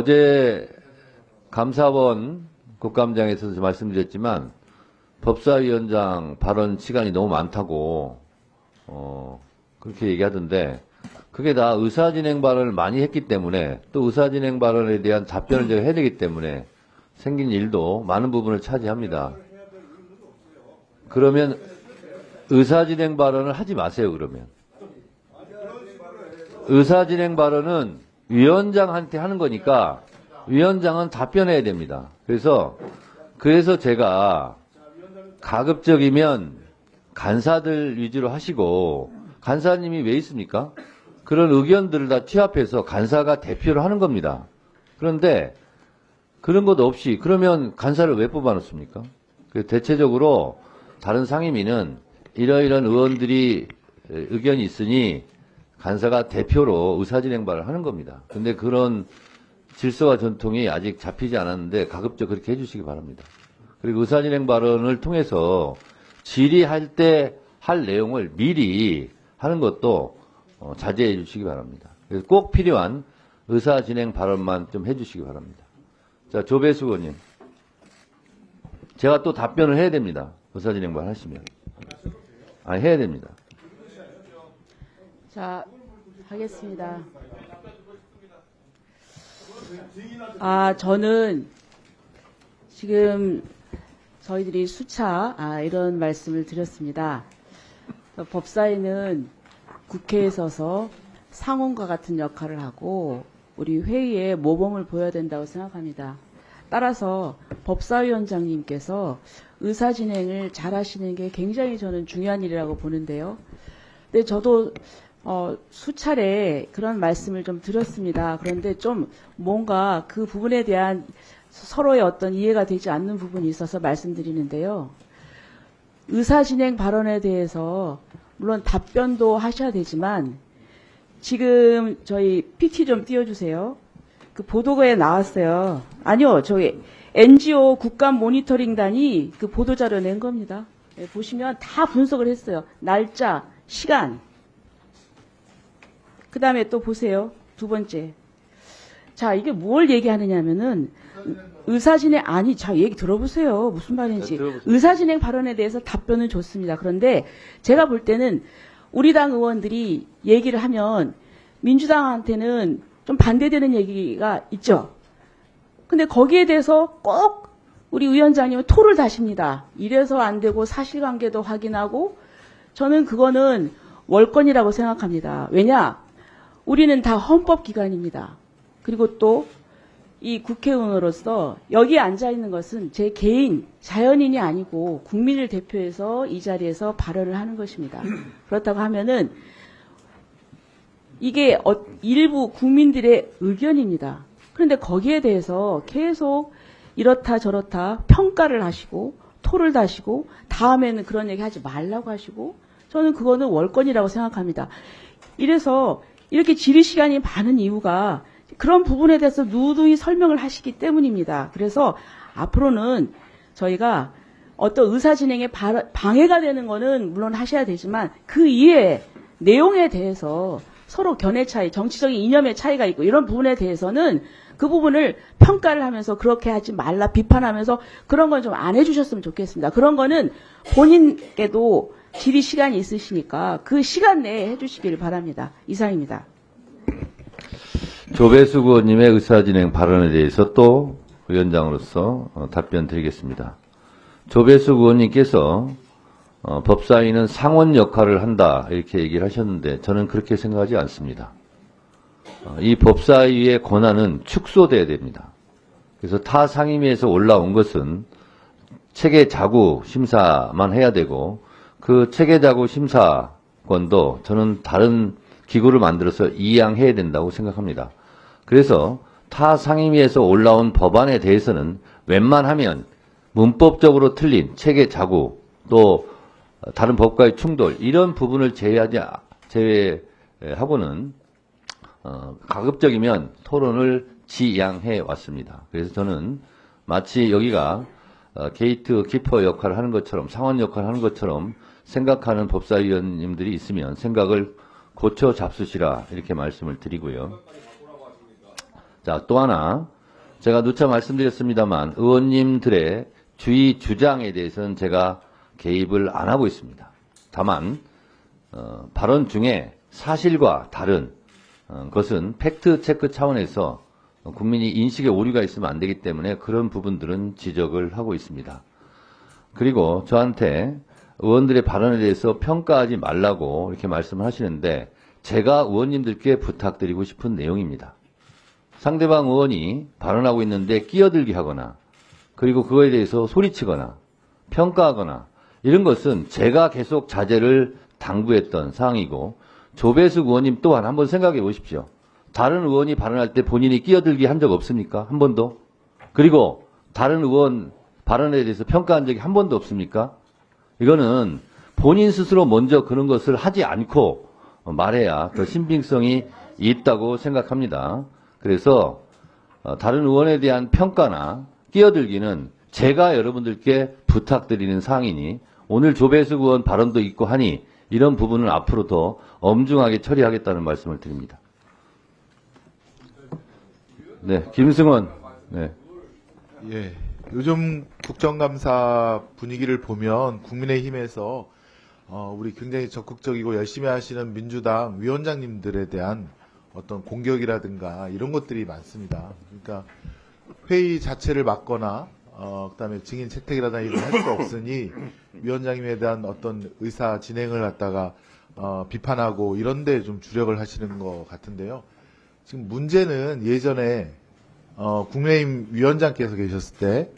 어제 감사원 국감장에서 말씀드렸지만 법사위원장 발언 시간이 너무 많다고 그렇게 얘기하던데 그게 다 의사진행 발언을 많이 했기 때문에 또 의사진행 발언에 대한 답변을 제가 해야 되기 때문에 생긴 일도 많은 부분을 차지합니다. 그러면 의사진행 발언을 하지 마세요. 그러면 의사진행 발언은 위원장한테 하는 거니까 위원장은 답변해야 됩니다. 그래서 제가 가급적이면 간사들 위주로 하시고 간사님이 왜 있습니까? 그런 의견들을 다 취합해서 간사가 대표를 하는 겁니다. 그런데 그런 것 없이 그러면 간사를 왜 뽑아놓습니까? 대체적으로 다른 상임위는 이러이런 의원들이 의견이 있으니 간사가 대표로 의사진행발을 하는 겁니다. 근데 그런 질서와 전통이 아직 잡히지 않았는데 가급적 그렇게 해주시기 바랍니다. 그리고 의사진행 발언을 통해서 질의할 때 할 내용을 미리 하는 것도 자제해 주시기 바랍니다. 그래서 꼭 필요한 의사진행 발언만 좀 해주시기 바랍니다. 자, 조배수 의원님. 제가 또 답변을 해야 됩니다. 의사진행 발언 하시면. 해야 됩니다. 자, 하겠습니다. 저는 지금 저희들이 수차 이런 말씀을 드렸습니다. 법사위는 국회에 서서 상원과 같은 역할을 하고 우리 회의에 모범을 보여야 된다고 생각합니다. 따라서 법사위원장님께서 의사진행을 잘 하시는 게 굉장히 저는 중요한 일이라고 보는데요. 근데 저도 수차례 그런 말씀을 좀 드렸습니다. 그런데 좀 뭔가 그 부분에 대한 서로의 어떤 이해가 되지 않는 부분이 있어서 말씀드리는데요. 의사진행 발언에 대해서 물론 답변도 하셔야 되지만 지금 저희 PT 좀 띄워주세요. 그 보도에 나왔어요. 아니요, 저희 NGO 국감 모니터링단이 그 보도자료 낸 겁니다. 보시면 다 분석을 했어요. 날짜, 시간. 그 다음에 또 보세요. 두 번째. 자, 이게 뭘 얘기하느냐면은 의사진행 자 얘기 들어보세요. 무슨 말인지. 의사진행 발언에 대해서 답변은 좋습니다. 그런데 제가 볼 때는 우리 당 의원들이 얘기를 하면 민주당한테는 좀 반대되는 얘기가 있죠. 근데 거기에 대해서 꼭 우리 위원장님은 토를 다십니다. 이래서 안 되고 사실관계도 확인하고 저는 그거는 월권이라고 생각합니다. 왜냐? 우리는 다 헌법기관입니다. 그리고 또 이 국회의원으로서 여기에 앉아있는 것은 제 개인 자연인이 아니고 국민을 대표해서 이 자리에서 발언을 하는 것입니다. 그렇다고 하면은 이게 일부 국민들의 의견입니다. 그런데 거기에 대해서 계속 이렇다 저렇다 평가를 하시고 토를 다시고 다음에는 그런 얘기 하지 말라고 하시고 저는 그거는 월권이라고 생각합니다. 이래서 이렇게 질의 시간이 많은 이유가 그런 부분에 대해서 누누이 설명을 하시기 때문입니다. 그래서 앞으로는 저희가 어떤 의사진행에 방해가 되는 거는 물론 하셔야 되지만 그 이외에 내용에 대해서 서로 견해 차이, 정치적인 이념의 차이가 있고 이런 부분에 대해서는 그 부분을 평가를 하면서 그렇게 하지 말라 비판하면서 그런 건 좀 안 해주셨으면 좋겠습니다. 그런 거는 본인께도 질의 시간이 있으시니까 그 시간 내에 해주시기를 바랍니다. 이상입니다. 조배수 의원님의 의사진행 발언에 대해서 또 위원장으로서 답변 드리겠습니다. 조배수 의원님께서 법사위는 상원 역할을 한다 이렇게 얘기를 하셨는데 저는 그렇게 생각하지 않습니다. 이 법사위의 권한은 축소돼야 됩니다. 그래서 타 상임위에서 올라온 것은 체계자구 심사만 해야 되고 그 체계자구 심사권도 저는 다른 기구를 만들어서 이양해야 된다고 생각합니다. 그래서 타 상임위에서 올라온 법안에 대해서는 웬만하면 문법적으로 틀린 체계자구 또 다른 법과의 충돌 이런 부분을 제외하고는 가급적이면 토론을 지양해 왔습니다. 그래서 저는 마치 여기가 게이트 키퍼 역할을 하는 것처럼 상원 역할을 하는 것처럼 생각하는 법사위원님들이 있으면 생각을 고쳐 잡수시라 이렇게 말씀을 드리고요. 자, 또 하나 제가 누차 말씀드렸습니다만 의원님들의 주의 주장에 대해서는 제가 개입을 안 하고 있습니다. 다만 발언 중에 사실과 다른 것은 팩트 체크 차원에서 국민이 인식에 오류가 있으면 안 되기 때문에 그런 부분들은 지적을 하고 있습니다. 그리고 저한테 의원들의 발언에 대해서 평가하지 말라고 이렇게 말씀을 하시는데 제가 의원님들께 부탁드리고 싶은 내용입니다. 상대방 의원이 발언하고 있는데 끼어들기 하거나 그리고 그거에 대해서 소리치거나 평가하거나 이런 것은 제가 계속 자제를 당부했던 사항이고 조배숙 의원님 또한 한번 생각해 보십시오. 다른 의원이 발언할 때 본인이 끼어들기 한 적 없습니까? 한 번도? 그리고 다른 의원 발언에 대해서 평가한 적이 한 번도 없습니까? 이거는 본인 스스로 먼저 그런 것을 하지 않고 말해야 더 신빙성이 있다고 생각합니다. 그래서 다른 의원에 대한 평가나 끼어들기는 제가 여러분들께 부탁드리는 사항이니 오늘 조배숙 의원 발언도 있고 하니 이런 부분은 앞으로 더 엄중하게 처리하겠다는 말씀을 드립니다. 네, 김승원. 네. 예. 요즘 국정감사 분위기를 보면 국민의힘에서 우리 굉장히 적극적이고 열심히 하시는 민주당 위원장님들에 대한 어떤 공격이라든가 이런 것들이 많습니다. 그러니까 회의 자체를 막거나 그다음에 증인 채택이라든가 이런 할 수 없으니 위원장님에 대한 어떤 의사 진행을 갖다가 비판하고 이런 데 좀 주력을 하시는 것 같은데요. 지금 문제는 예전에 국민의힘 위원장께서 계셨을 때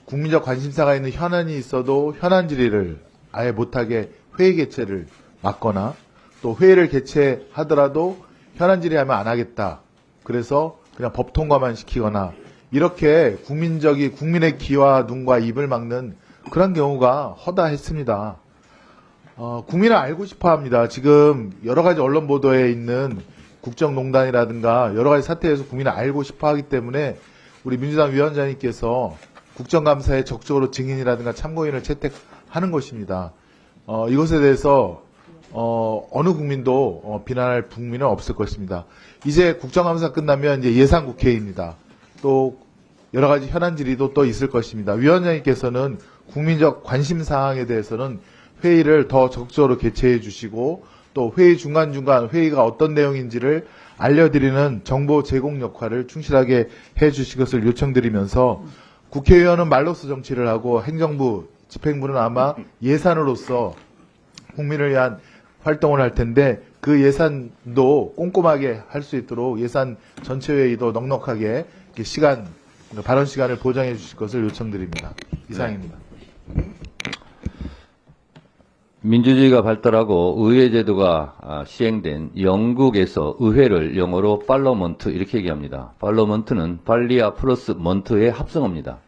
국민적 관심사가 있는 현안이 있어도 현안 질의를 아예 못하게 회의 개최를 막거나 또 회의를 개최하더라도 현안 질의하면 안 하겠다. 그래서 그냥 법 통과만 시키거나 이렇게 국민의 귀와 눈과 입을 막는 그런 경우가 허다했습니다. 국민을 알고 싶어 합니다. 지금 여러 가지 언론 보도에 있는 국정농단이라든가 여러 가지 사태에서 국민을 알고 싶어 하기 때문에 우리 민주당 위원장님께서 국정감사에 적극적으로 증인이라든가 참고인을 채택하는 것입니다. 이것에 대해서 어느 국민도 비난할 국민은 없을 것입니다. 이제 국정감사 끝나면 이제 예산국회입니다. 또 여러 가지 현안 질의도 또 있을 것입니다. 위원장님께서는 국민적 관심 사항에 대해서는 회의를 더 적극적으로 개최해 주시고 또 회의 중간중간 회의가 어떤 내용인지를 알려드리는 정보 제공 역할을 충실하게 해 주실 것을 요청드리면서 국회의원은 말로써 정치를 하고 행정부, 집행부는 아마 예산으로서 국민을 위한 활동을 할 텐데 그 예산도 꼼꼼하게 할 수 있도록 예산 전체 회의도 넉넉하게 이렇게 발언 시간을 보장해 주실 것을 요청드립니다. 이상입니다. 민주주의가 발달하고 의회제도가 시행된 영국에서 의회를 영어로 팔러먼트 이렇게 얘기합니다. 팔러먼트는 팔리아 플러스 먼트의 합성어입니다.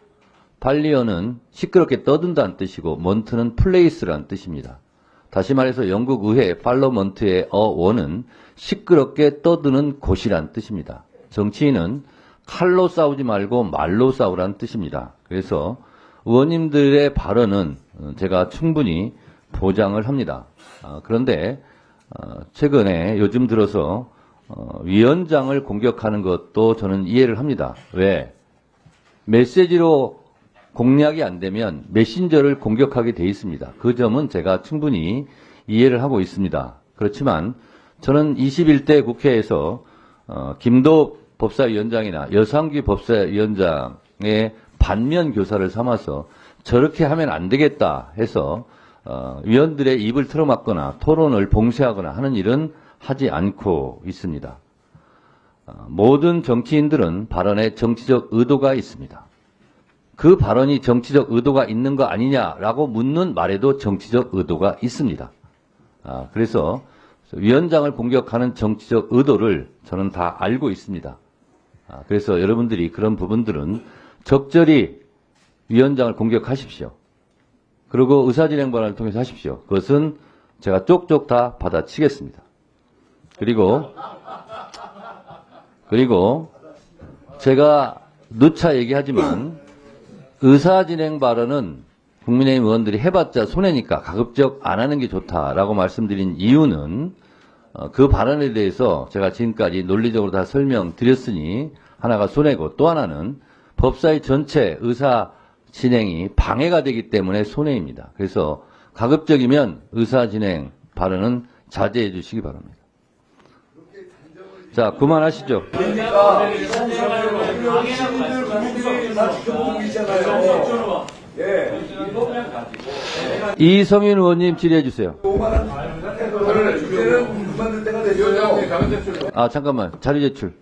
팔리어는 시끄럽게 떠든다는 뜻이고 먼트는 플레이스라는 뜻입니다. 다시 말해서 영국 의회 팔러먼트의 어원은 시끄럽게 떠드는 곳이란 뜻입니다. 정치인은 칼로 싸우지 말고 말로 싸우라는 뜻입니다. 그래서 의원님들의 발언은 제가 충분히 보장을 합니다. 그런데 최근에 요즘 들어서 위원장을 공격하는 것도 저는 이해를 합니다. 왜? 메시지로 공략이 안 되면 메신저를 공격하게 돼 있습니다. 그 점은 제가 충분히 이해를 하고 있습니다. 그렇지만 저는 21대 국회에서 김도읍 법사위원장이나 여상규 법사위원장의 반면 교사를 삼아서 저렇게 하면 안 되겠다 해서 위원들의 입을 틀어막거나 토론을 봉쇄하거나 하는 일은 하지 않고 있습니다. 모든 정치인들은 발언에 정치적 의도가 있습니다. 그 발언이 정치적 의도가 있는 거 아니냐라고 묻는 말에도 정치적 의도가 있습니다. 그래서 위원장을 공격하는 정치적 의도를 저는 다 알고 있습니다. 그래서 여러분들이 그런 부분들은 적절히 위원장을 공격하십시오. 그리고 의사진행 발언을 통해서 하십시오. 그것은 제가 쪽쪽 다 받아치겠습니다. 그리고 제가 누차 얘기하지만 의사진행 발언은 국민의힘 의원들이 해봤자 손해니까 가급적 안 하는 게 좋다라고 말씀드린 이유는 그 발언에 대해서 제가 지금까지 논리적으로 다 설명드렸으니 하나가 손해고 또 하나는 법사위 전체 의사 진행이 방해가 되기 때문에 손해입니다. 그래서 가급적이면 의사 진행 발언은 자제해 주시기 바랍니다. 자, 그만하시죠. 이성윤 의원님 질의해 주세요. 아, 잠깐만. 자료 제출.